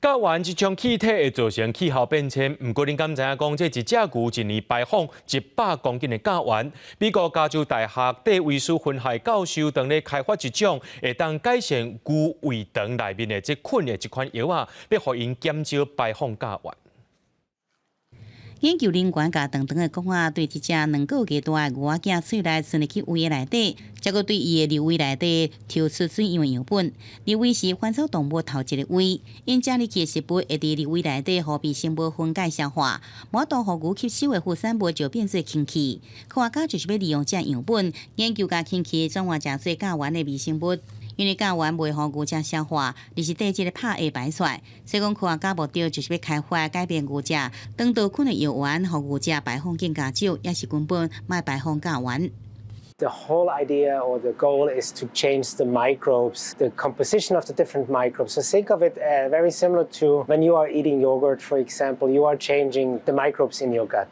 甲烷这种气体会造成气候变迁，不过您敢知影讲，这一只牛一年排放100公斤的甲烷？美国加州大学地维斯分校教授当咧开发一种会当改善牛胃肠内面的这菌的一款药啊，要互因减少排放甲烷。 研究人员甲长长的讲啊，对这只2个月大的牛仔囝喙内伸入去胃的内底，结果对伊的瘤胃内底抽出水样的样本。瘤胃是反草动物头一个胃，因食入去的食物会伫瘤胃内底互微生物分解消化，无当互牛吸收的副产物就变做氢气。科学家就是要利用这样本，研究甲氢气转换成做甲烷的微生物。 因为甲烷袂互牛只消化，而是地质的拍会排出。所以讲科学家目标就是要开发改变牛只肠道菌的药丸，互牛只排放更加少，也是根本卖排放甲烷。 The whole idea or the goal is to change the microbes, the composition of the different microbes. So think of it very similar to when you are eating yogurt, for example, you are changing the microbes in your gut.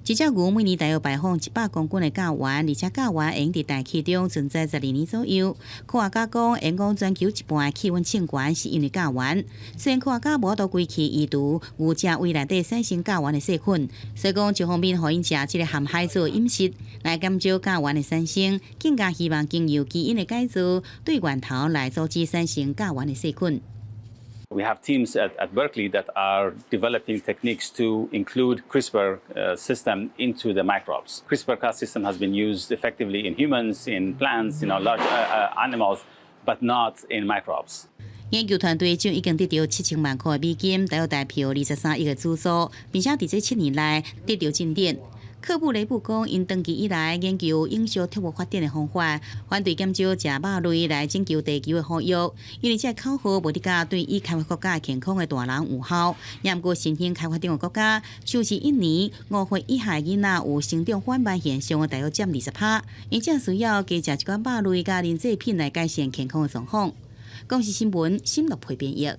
一只牛每年大约排放100公斤的甲烷，而且甲烷会用伫大气中存在12年左右。科学家讲，因讲全球一半的气温升悬是因为甲烷。虽然科学家无都规气移除牛只胃内底产生甲烷的细菌，所以讲一方面互因食这个含海藻饮食来减少甲烷的产生，更加希望经由基因的改造对源头来阻止产生甲烷的细菌。 We have teams at Berkeley that are developing techniques to include CRISPR system into the microbes. CRISPR-Cas system has been used effectively in humans, in plants, large animals, but not in microbes. 研究团队就已经得到7000万块美金，大约代表23亿个资助，并且在这7年内得到进展。 科布雷布讲，因长期以来研究影响植物发展的方法，反对减少食肉类来拯救地球的好药，因为这口号无得甲对已开发国家健康的大人有效。也毋过新兴开发中的国家，像是印尼5岁以下囡仔有生长缓慢现象的大约占20%，因正需要加食一寡肉类甲零制品来改善健康的状况。公视新闻新乐配编译。